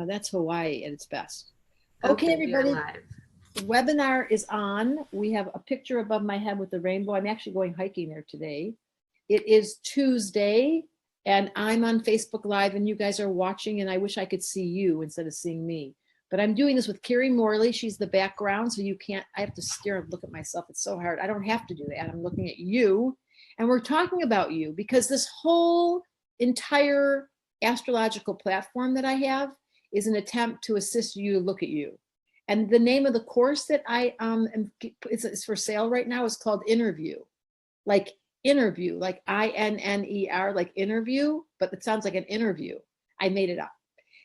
That's Hawaii at its best. Okay, Okay, everybody. we are live. The webinar is on. We have a picture above my head with the rainbow. I'm actually going hiking there today. It is Tuesday, and I'm on Facebook Live, and you guys are watching, and I wish I could see you instead of seeing me. But I'm doing this with Carrie Morley. She's the background, so you can't, I have to stare and look at myself. It's so hard. I don't have to do that. I'm looking at you, and we're talking about you because this whole entire astrological platform that I have is an attempt to assist you to look at you. And the name of the course that I it's for sale right now is called Interview, like interview, like INNER, like interview, but it sounds like an interview. I made it up.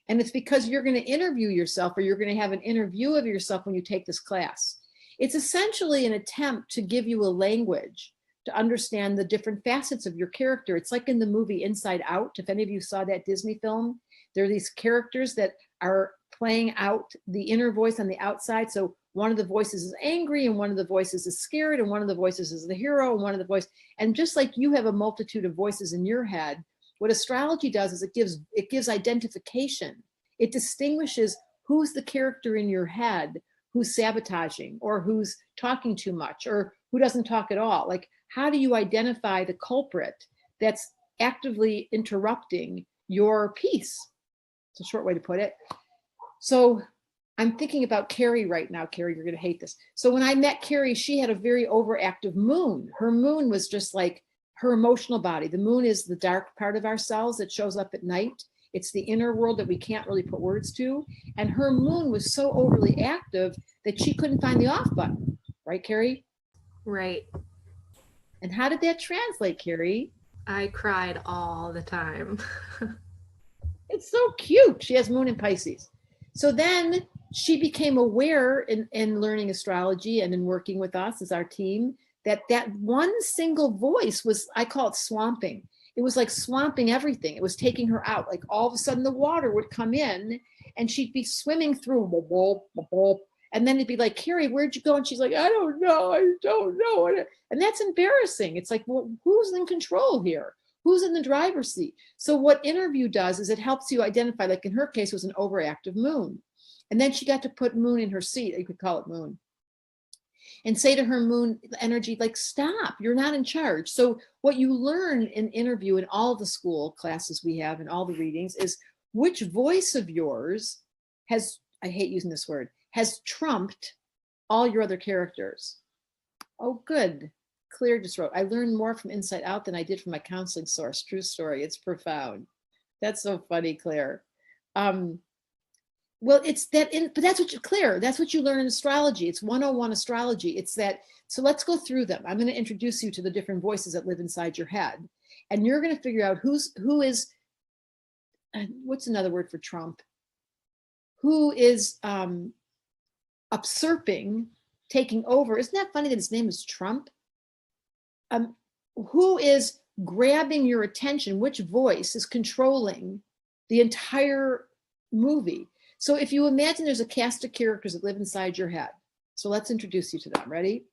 And it's because you're going to interview yourself, or you're going to have an interview of yourself when you take this class. It's essentially an attempt to give you a language to understand the different facets of your character. It's like in the movie Inside Out. If any of you saw that Disney film, there are these characters that are playing out the inner voice on the outside. So one of the voices is angry, and one of the voices is scared, and one of the voices is the hero, and one of the voice. And just like you have a multitude of voices in your head, what astrology does is it gives identification. It distinguishes who's the character in your head who's sabotaging, or who's talking too much, or who doesn't talk at all. Like, how do you identify the culprit that's actively interrupting your peace? It's a short way to put it. So I'm thinking about Carrie right now. Carrie, you're going to hate this. So when I met Carrie, she had a very overactive moon. Her moon was just like her emotional body. The moon is the dark part of ourselves that shows up at night. It's the inner world that we can't really put words to. And her moon was so overly active that she couldn't find the off button. Right, Carrie? Right. And how did that translate, Carrie? I cried all the time. It's so cute. She has moon in Pisces. So then she became aware in learning astrology and in working with us as our team, that one single voice was, I call it swamping. It was like swamping everything. It was taking her out. Like all of a sudden the water would come in and she'd be swimming through, and then it'd be like, Carrie, where'd you go? And she's like, I don't know. And that's embarrassing. It's like, well, who's in control here? Who's in the driver's seat? So what Interview does is it helps you identify, like in her case, it was an overactive moon. And then she got to put moon in her seat. You could call it moon. And say to her moon energy, like, stop, you're not in charge. So what you learn in Interview in all the school classes we have and all the readings is which voice of yours has, I hate using this word, has trumped all your other characters. Oh, good. Claire just wrote, I learned more from Inside Out than I did from my counseling source. True story. It's profound. That's so funny, Claire. Well, it's that, but that's what Claire, that's what you learn in astrology. It's 101 astrology. It's that. So let's go through them. I'm going to introduce you to the different voices that live inside your head. And you're going to figure out who is, what's another word for Trump? Who is usurping, taking over. Isn't that funny that his name is Trump? Who is grabbing your attention? Which voice is controlling the entire movie? So if you imagine there's a cast of characters that live inside your head. So let's introduce you to them. Ready?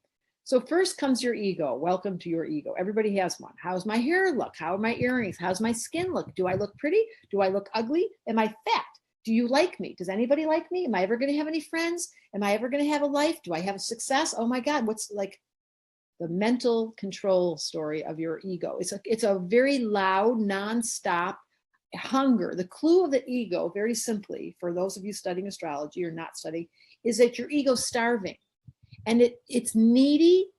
So first comes your ego. Welcome to your ego. Everybody has one. How's my hair look? How are my earrings? How's my skin look? Do I look pretty? Do I look ugly? Am I fat? Do you like me? Does anybody like me? Am I ever going to have any friends? Am I ever going to have a life? Do I have a success? Oh my God, what's like the mental control story of your ego? It's a very loud, nonstop hunger. The clue of the ego, very simply, for those of you studying astrology or not studying, is that your ego's starving, and it's needy,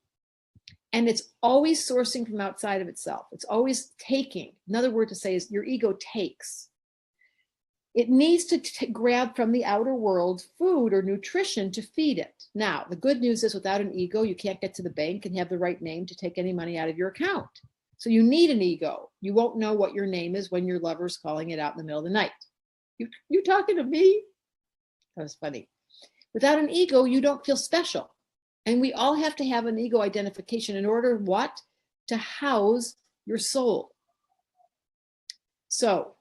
and it's always sourcing from outside of itself. It's always taking. Another word to say is your ego takes. It needs to grab from the outer world food or nutrition to feed it. Now, the good news is without an ego, you can't get to the bank and have the right name to take any money out of your account. So you need an ego. You won't know what your name is when your lover's calling it out in the middle of the night. You talking to me? That was funny. Without an ego, you don't feel special. And we all have to have an ego identification in order what? To house your soul. So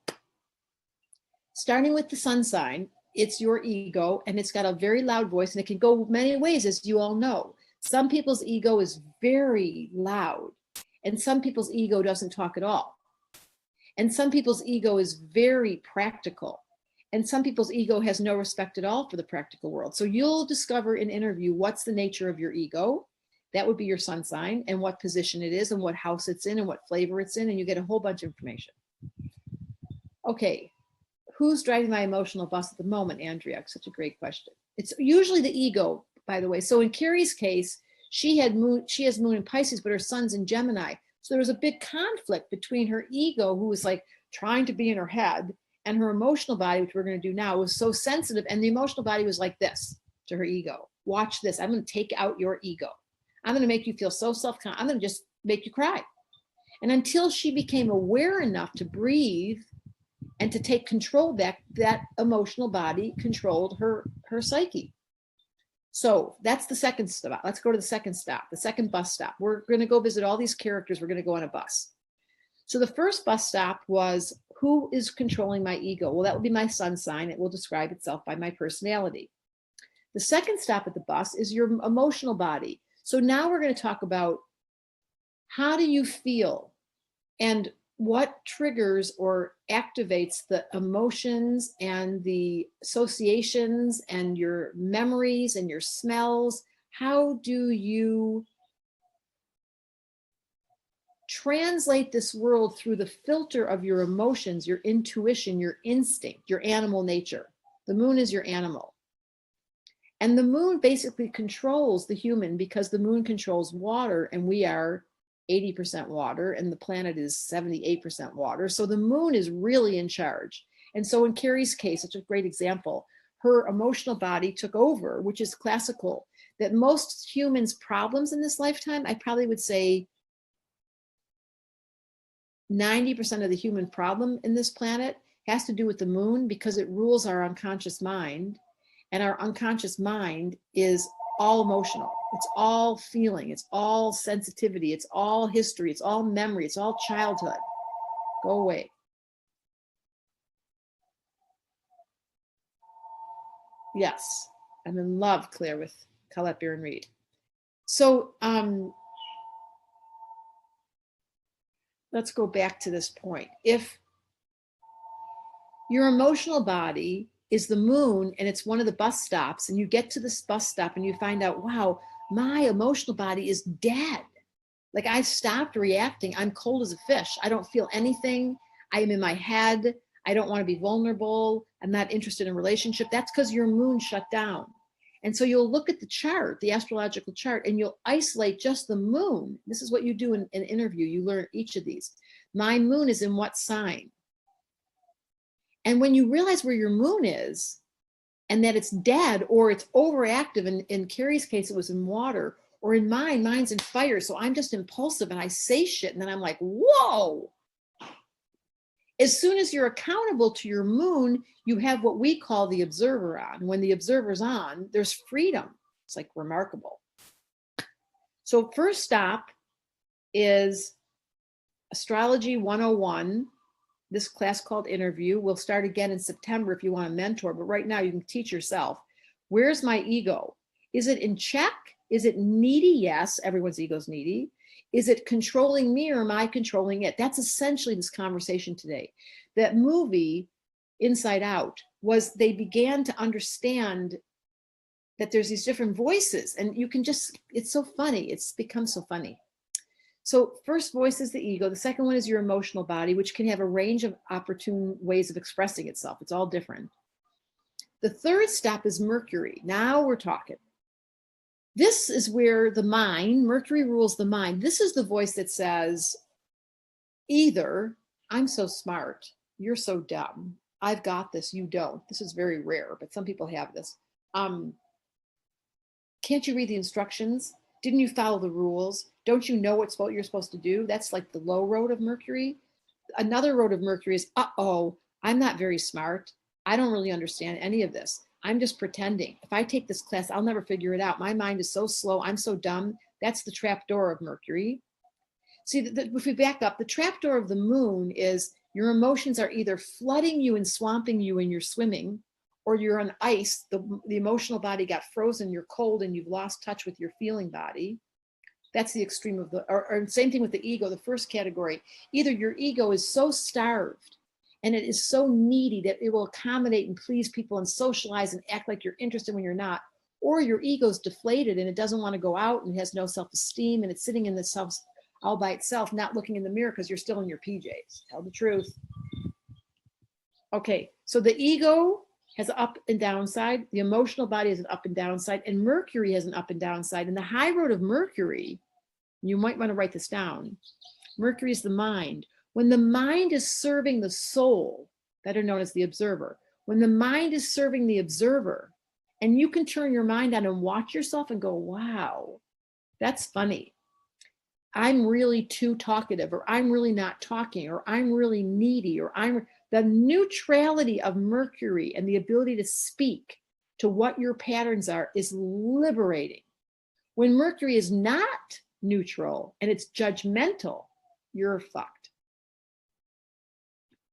starting with the sun sign, it's your ego, and it's got a very loud voice, and it can go many ways, as you all know. Some people's ego is very loud, and some people's ego doesn't talk at all. And some people's ego is very practical, And some people's ego has no respect at all for the practical world. So you'll discover in interview what's the nature of your ego. That would be your sun sign, and what position it is, and what house it's in, and what flavor it's in, and you get a whole bunch of information. Okay, who's driving my emotional bus at the moment, Andrea? Such a great question. It's usually the ego, by the way. So in Carrie's case, she has moon in Pisces, but her sun's in Gemini. So there was a big conflict between her ego, who was like trying to be in her head, and her emotional body, which we're going to do now, was so sensitive. And the emotional body was like this to her ego. Watch this. I'm going to take out your ego. I'm going to make you feel so self-conscious. I'm going to just make you cry. And until she became aware enough to breathe and to take control back, that emotional body controlled her psyche. So that's the second stop. Let's go to the second stop, the second bus stop. We're going to go visit all these characters. We're going to go on a bus. So the first bus stop was, who is controlling my ego? Well, that would be my sun sign. It will describe itself by my personality. The second stop at the bus is your emotional body. So now we're going to talk about, how do you feel and what triggers or activates the emotions and the associations and your memories and your smells. How do you translate this world through the filter of your emotions, your intuition, your instinct, your animal nature? The moon is your animal. And the moon basically controls the human, because the moon controls water, and we are 80% water, and the planet is 78% water. So the moon is really in charge. And so in Carrie's case, it's a great example. Her emotional body took over, which is classical. That most humans' problems in this lifetime, I probably would say 90% of the human problem in this planet has to do with the moon, because it rules our unconscious mind. And our unconscious mind is all emotional. It's all feeling. It's all sensitivity. It's all history. It's all memory. It's all childhood. Go away. Yes, I'm in love, Claire, with Colette Baron Reed. So let's go back to this point. If your emotional body is the moon, and it's one of the bus stops, and you get to this bus stop and you find out, wow, my emotional body is dead. Like, I stopped reacting. I'm cold as a fish. I don't feel anything. I am in my head. I don't want to be vulnerable. I'm not interested in a relationship. That's because your moon shut down. And so you'll look at the chart, the astrological chart, and you'll isolate just the moon. This is what you do in an interview. You learn each of these. My moon is in what sign? And when you realize where your moon is, and that it's dead or it's overactive, in Carrie's case, it was in water, or in mine, mine's in fire. So I'm just impulsive and I say shit, and then I'm like, whoa. As soon as you're accountable to your moon, you have what we call the observer on. When the observer's on, there's freedom. It's like remarkable. So first stop is Astrology 101. This class called Interview. We'll start again in September if you want a mentor, but right now you can teach yourself. Where's my ego? Is it in check? Is it needy? Yes, everyone's ego's needy. Is it controlling me, or am I controlling it? That's essentially this conversation today. That movie, Inside Out, was they began to understand that there's these different voices, and you can just, it's so funny. It's become so funny. So first voice is the ego. The second one is your emotional body, which can have a range of opportune ways of expressing itself. It's all different. The third stop is Mercury. Now we're talking. This is where the mind, Mercury rules the mind. This is the voice that says, either I'm so smart, you're so dumb, I've got this, you don't. This is very rare, but some people have this. Can't you read the instructions? Didn't you follow the rules? Don't you know what you're supposed to do? That's like the low road of Mercury. Another road of Mercury is, uh-oh, I'm not very smart. I don't really understand any of this. I'm just pretending. If I take this class, I'll never figure it out. My mind is so slow. I'm so dumb. That's the trapdoor of Mercury. See, if we back up, the trapdoor of the moon is your emotions are either flooding you and swamping you and you're swimming, or you're on ice. The emotional body got frozen, you're cold, and you've lost touch with your feeling body. That's the extreme of or same thing with the ego, the first category. Either your ego is so starved And it is so needy that it will accommodate and please people and socialize and act like you're interested when you're not. Or your ego's deflated and it doesn't want to go out and has no self-esteem and it's sitting in the self all by itself, not looking in the mirror because you're still in your PJs. Tell the truth. Okay, so the ego has an up and down side. The emotional body has an up and down side, and Mercury has an up and down side. And the high road of Mercury, you might want to write this down. Mercury is the mind. When the mind is serving the soul, better known as the observer, when the mind is serving the observer, and you can turn your mind on and watch yourself and go, wow, that's funny. I'm really too talkative, or I'm really not talking, or I'm really needy, or the neutrality of Mercury and the ability to speak to what your patterns are is liberating. When Mercury is not neutral and it's judgmental, you're fucked.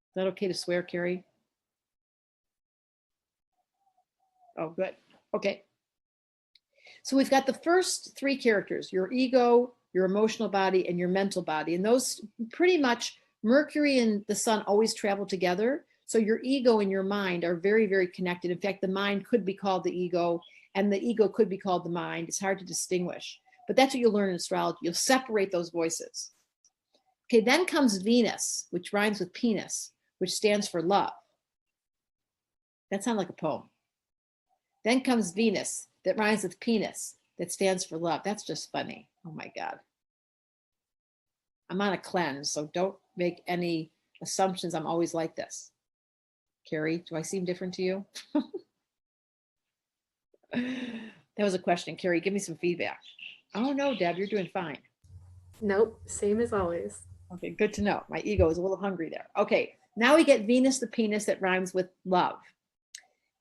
Is that okay to swear, Carrie? Oh, good. Okay. So we've got the first three characters, your ego, your emotional body, and your mental body. And those pretty much, Mercury and the sun always travel together. So your ego and your mind are very, very connected. In fact, the mind could be called the ego and the ego could be called the mind. It's hard to distinguish, but that's what you'll learn in astrology. You'll separate those voices. Okay, then comes Venus, which rhymes with penis, which stands for love. That sounds like a poem. Then comes Venus, that rhymes with penis, that stands for love. That's just funny. Oh my God. I'm on a cleanse, so don't make any assumptions I'm always like this. Carrie, do I seem different to you? That was a question. Carrie, give me some feedback. Oh no, Deb, you're doing fine. Nope, same as always. Okay, good to know. My ego is a little hungry there. Okay, now we get Venus, the penis, that rhymes with love.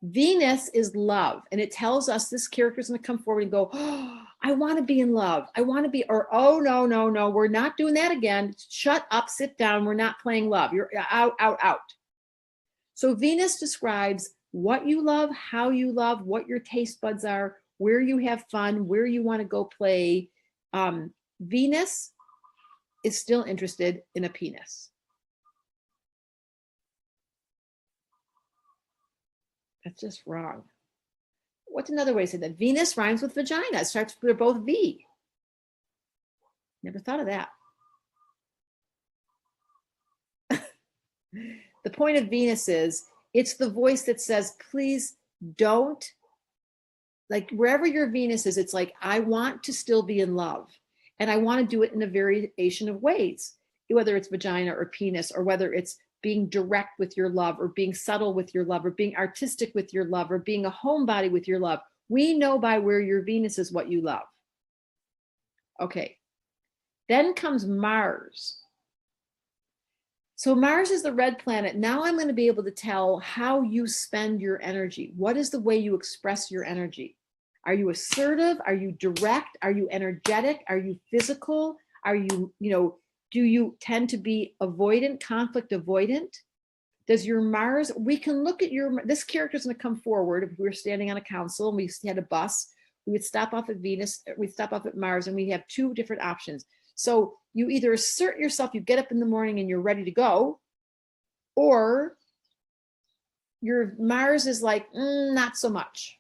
Venus is love, and it tells us this character is going to come forward and go, oh, I want to be in love. I want to be, or, oh, no, no, no, we're not doing that again. Shut up, sit down. We're not playing love. You're out, out, out. So Venus describes what you love, how you love, what your taste buds are, where you have fun, where you want to go play. Venus is still interested in a penis. That's just wrong. What's another way to say that? Venus rhymes with vagina. It starts, they're both V. Never thought of that. The point of Venus is, it's the voice that says, please don't, like wherever your Venus is, it's like, I want to still be in love. And I want to do it in a variation of ways, whether it's vagina or penis, or whether it's being direct with your love, or being subtle with your love, or being artistic with your love, or being a homebody with your love. We know by where your Venus is what you love. Okay. Then comes Mars. So Mars is the red planet. Now I'm going to be able to tell how you spend your energy. What is the way you express your energy? Are you assertive? Are you direct? Are you energetic? Are you physical? Are you, do you tend to be avoidant, conflict avoidant? Does your Mars, we can look at this character is going to come forward. If we were standing on a council and we had a bus, we would stop off at Venus, we'd stop off at Mars, and we have two different options. So you either assert yourself, you get up in the morning and you're ready to go, or your Mars is like, not so much.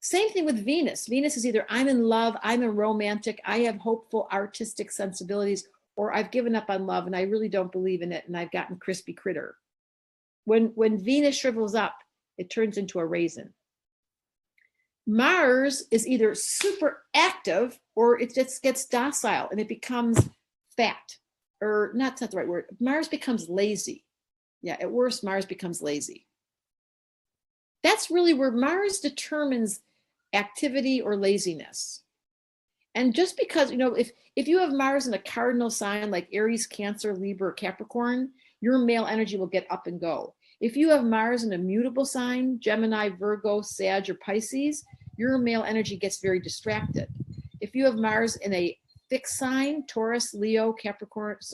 Same thing with Venus. Venus is either I'm in love, I'm a romantic, I have hopeful artistic sensibilities, or I've given up on love and I really don't believe in it and I've gotten crispy critter. When Venus shrivels up, it turns into a raisin. Mars is either super active or it just gets docile and it becomes fat, or not the right word. Mars becomes lazy. Yeah, at worst, Mars becomes lazy. That's really where Mars determines activity or laziness. And just because, if you have Mars in a cardinal sign like Aries, Cancer, Libra, or Capricorn, your male energy will get up and go. If you have Mars in a mutable sign, Gemini, Virgo, Sag, or Pisces, your male energy gets very distracted. If you have Mars in a fixed sign, Taurus, Leo, Taurus,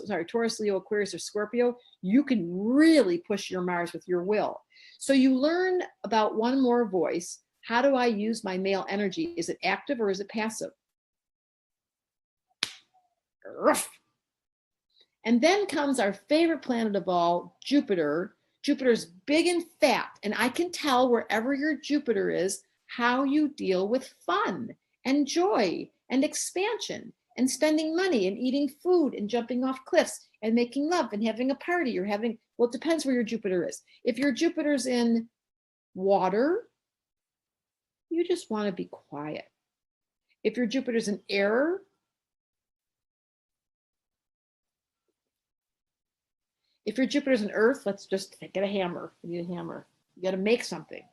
Leo, Aquarius, or Scorpio, you can really push your Mars with your will. So you learn about one more voice. How do I use my male energy? Is it active or is it passive? And then comes our favorite planet of all, Jupiter. Jupiter's big and fat, and I can tell wherever your Jupiter is how you deal with fun and joy and expansion and spending money and eating food and jumping off cliffs and making love and having a party or having, well, it depends where your Jupiter is. If your Jupiter's in water, you just want to be quiet. If your Jupiter's in air, if your Jupiter's in earth, let's just get a hammer. You need a hammer. You got to make something.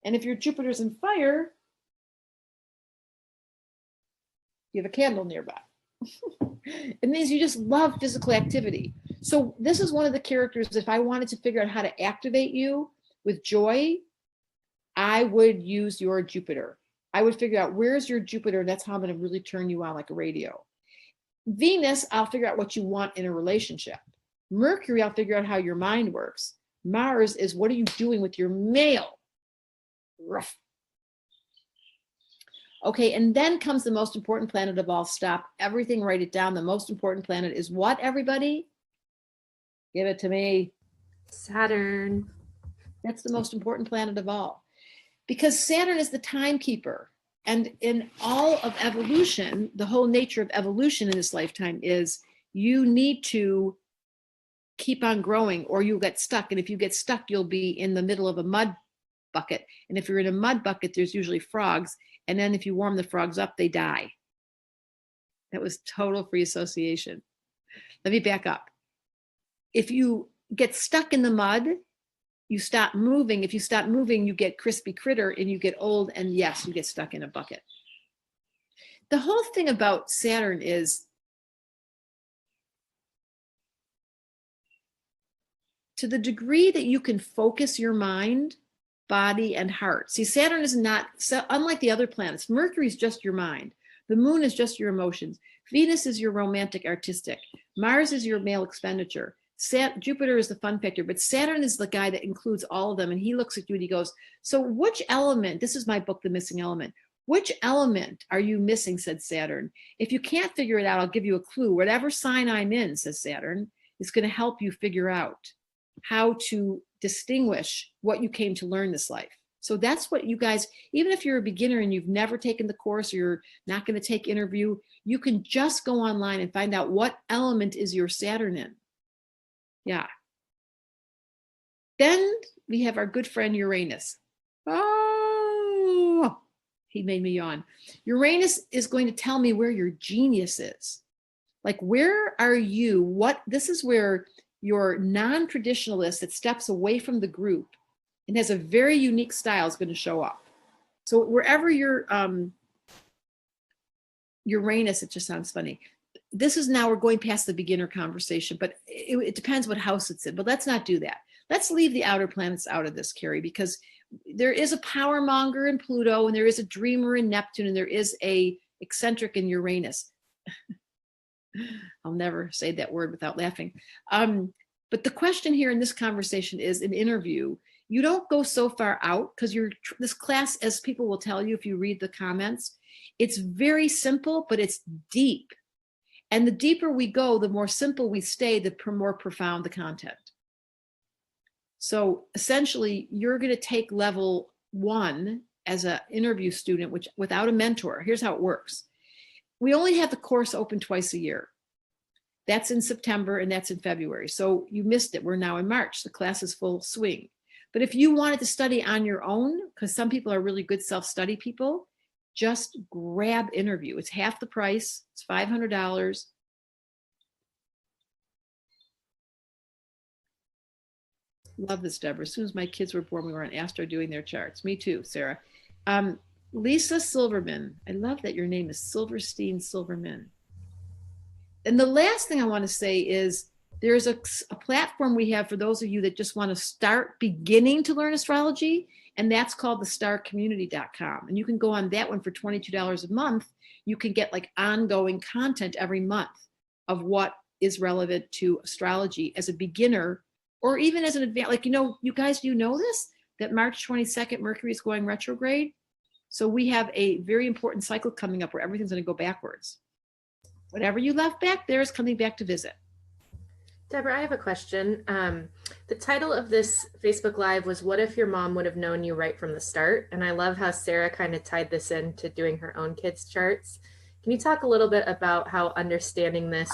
And if your Jupiter's in fire, you have a candle nearby. It means you just love physical activity. So this is one of the characters, if I wanted to figure out how to activate you with joy, I would use your Jupiter. I would figure out where's your Jupiter. That's how I'm going to really turn you on like a radio. Venus, I'll figure out what you want in a relationship. Mercury, I'll figure out how your mind works. Mars is what are you doing with your mail? Rough. Okay, and then comes the most important planet of all. Stop everything, write it down. The most important planet is what, everybody? Give it to me. Saturn. That's the most important planet of all. Because Saturn is the timekeeper. And in all of evolution, the whole nature of evolution in this lifetime is you need to keep on growing or you'll get stuck. And if you get stuck, you'll be in the middle of a mud bucket. And if you're in a mud bucket, there's usually frogs. And then if you warm the frogs up, they die. That was total free association. Let me back up. If you get stuck in the mud, you stop moving. If you stop moving, you get crispy critter and you get old. And yes, you get stuck in a bucket. The whole thing about Saturn is to the degree that you can focus your mind, body, and heart. See, Saturn is not, so unlike the other planets, Mercury is just your mind. The moon is just your emotions. Venus is your romantic, artistic. Mars is your male expenditure. Jupiter is the fun factor, but Saturn is the guy that includes all of them. And he looks at you and he goes, so which element, this is my book, The Missing Element. Which element are you missing, said Saturn. If you can't figure it out, I'll give you a clue. Whatever sign I'm in, says Saturn, is going to help you figure out how to distinguish what you came to learn this life. So that's what you guys, even if you're a beginner and you've never taken the course or you're not going to take interview, you can just go online and find out what element is your Saturn in. Yeah. Then we have our good friend Uranus. Oh, he made me yawn. Uranus is going to tell me where your genius is. Like, where are you? This is where your non-traditionalist that steps away from the group and has a very unique style is going to show up. So wherever your Uranus, it just sounds funny. This is now, we're going past the beginner conversation, but it depends what house it's in, but let's not do that. Let's leave the outer planets out of this, Carrie, because there is a power monger in Pluto and there is a dreamer in Neptune and there is a eccentric in Uranus. I'll never say that word without laughing. But the question here in this conversation is an interview. You don't go so far out because this class, as people will tell you if you read the comments, it's very simple, but it's deep. And the deeper we go, the more simple we stay, the more profound the content. So essentially, you're going to take level 1 as an interview student, which without a mentor. Here's how it works. We only have the course open twice a year. That's in September and that's in February. So you missed it. We're now in March. The class is full swing. But if you wanted to study on your own, because some people are really good self-study people, just grab interview. It's half the price. It's $500. Love this, Debra. As soon as my kids were born, we were on Astro doing their charts. Me too, Sarah. Lisa Silverman. I love that your name is Silverstein Silverman. And the last thing I want to say is there's a platform we have for those of you that just want to start beginning to learn astrology, and that's called thestarcommunity.com. And you can go on that one for $22 a month. You can get like ongoing content every month of what is relevant to astrology as a beginner or even as an advanced, like, you guys, do you know this? That March 22nd, Mercury is going retrograde. So we have a very important cycle coming up where everything's going to go backwards. Whatever you left back there is coming back to visit. Deborah, I have a question. The title of this Facebook Live was What If Your Mom Would Have Known You Right from the Start? And I love how Sarah kind of tied this into doing her own kids' charts. Can you talk a little bit about how understanding this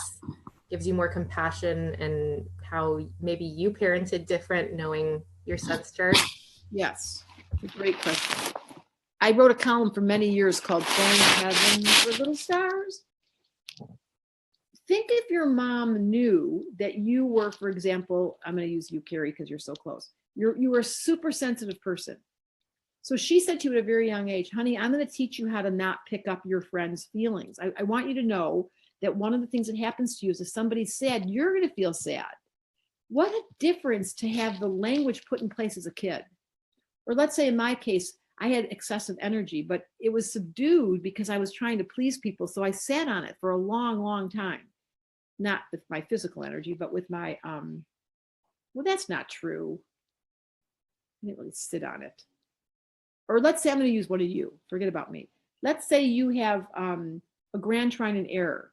gives you more compassion and how maybe you parented different knowing your son's chart? Yes, it's a great question. I wrote a column for many years called Thank Heaven for Little Stars. Think if your mom knew that you were, for example, I'm going to use you, Carrie, because you're so close. You were a super sensitive person. So she said to you at a very young age, honey, I'm going to teach you how to not pick up your friend's feelings. I want you to know that one of the things that happens to you is if somebody's sad, you're going to feel sad. What a difference to have the language put in place as a kid. Or let's say in my case, I had excessive energy, but it was subdued because I was trying to please people. So I sat on it for a long, long time. Not with my physical energy, but with my, well, that's not true. I didn't really sit on it. Or let's say I'm going to use one of you. Forget about me. Let's say you have a grand trine in error.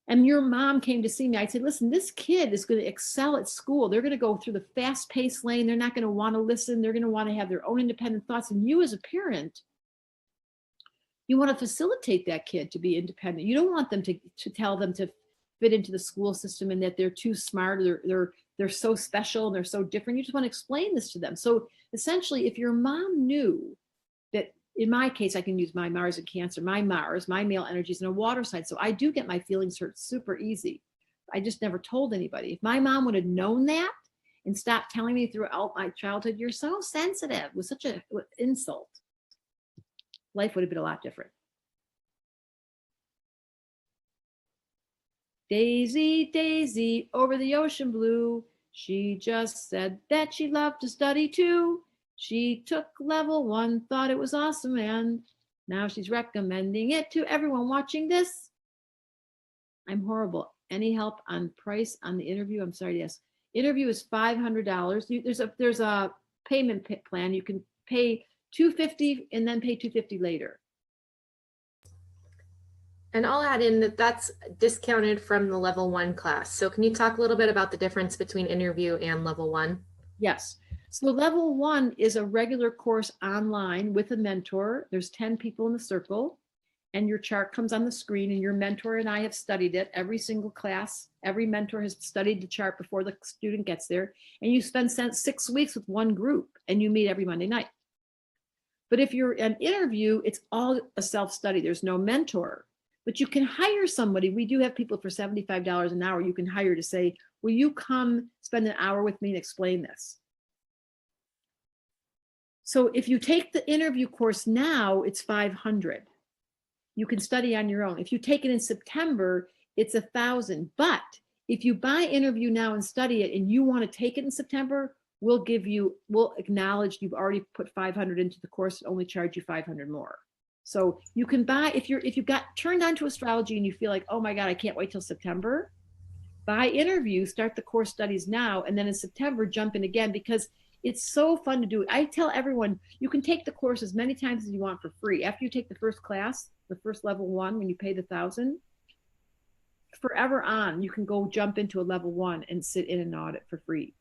And your mom came to see me. I'd say, listen, this kid is going to excel at school. They're going to go through the fast-paced lane. They're not going to want to listen. They're going to want to have their own independent thoughts. And you as a parent, you want to facilitate that kid to be independent. You don't want them to tell them to fit into the school system and that they're too smart, or they're so special and they're so different. You just want to explain this to them. So essentially, if your mom knew that, in my case, I can use my Mars and Cancer, my male energy is in a water sign. So I do get my feelings hurt super easy. I just never told anybody. If my mom would have known that and stopped telling me throughout my childhood, you're so sensitive, was such an insult, life would have been a lot different. Daisy, Daisy, over the ocean blue, she just said that she loved to study too. She took level 1, thought it was awesome, and now she's recommending it to everyone watching this. I'm horrible. Any help on price on the interview? I'm sorry, yes. Interview is $500. There's a payment plan. You can pay $250 and then pay $250 later. And I'll add in that that's discounted from the level 1 class. So can you talk a little bit about the difference between interview and level 1? Yes. So level 1 is a regular course online with a mentor. There's 10 people in the circle and your chart comes on the screen, and your mentor and I have studied it. Every single class, every mentor has studied the chart before the student gets there. And you spend 6 weeks with one group and you meet every Monday night. But if you're an interview, it's all a self-study. There's no mentor. But you can hire somebody. We do have people for $75 an hour you can hire to say, will you come spend an hour with me and explain this? So if you take the interview course now, it's $500. You can study on your own. If you take it in September, it's $1,000. But if you buy interview now and study it and you want to take it in September, we'll acknowledge you've already put $500 into the course, only charge you $500 more. So you can buy, if you got turned on to astrology and you feel like, oh my God, I can't wait till September, buy interview, start the course studies now, and then in September, jump in again, because it's so fun to do it. I tell everyone, you can take the course as many times as you want for free. After you take the first class, the first level 1, when you pay the $1,000, forever on, you can go jump into a level 1 and sit in an audit for free.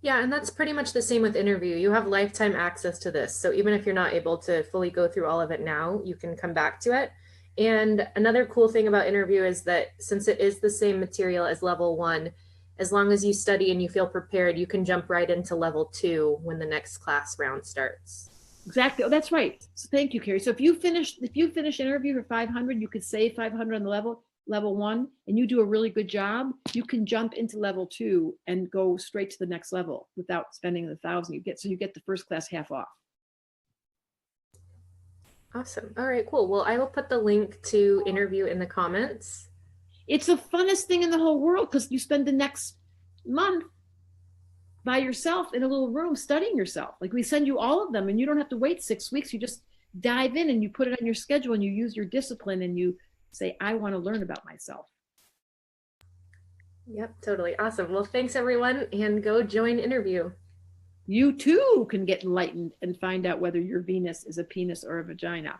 Yeah, and that's pretty much the same with interview. You have lifetime access to this. So even if you're not able to fully go through all of it now, you can come back to it. And another cool thing about interview is that since it is the same material as level 1, as long as you study and you feel prepared, you can jump right into level 2 when the next class round starts. Exactly. Oh, that's right. So thank you, Carrie. So if you finish interview for $500, you could save $500 on the level 1, and you do a really good job, you can jump into level 2 and go straight to the next level without spending the $1,000 you get the first class half off. Awesome. All right, cool. Well, I will put the link to interview in the comments. It's the funnest thing in the whole world because you spend the next month by yourself in a little room studying yourself. Like, we send you all of them and you don't have to wait 6 weeks. You just dive in and you put it on your schedule and you use your discipline and you say, I want to learn about myself. Yep, totally. Awesome. Well, thanks everyone, and go join interview. You too can get enlightened and find out whether your Venus is a penis or a vagina.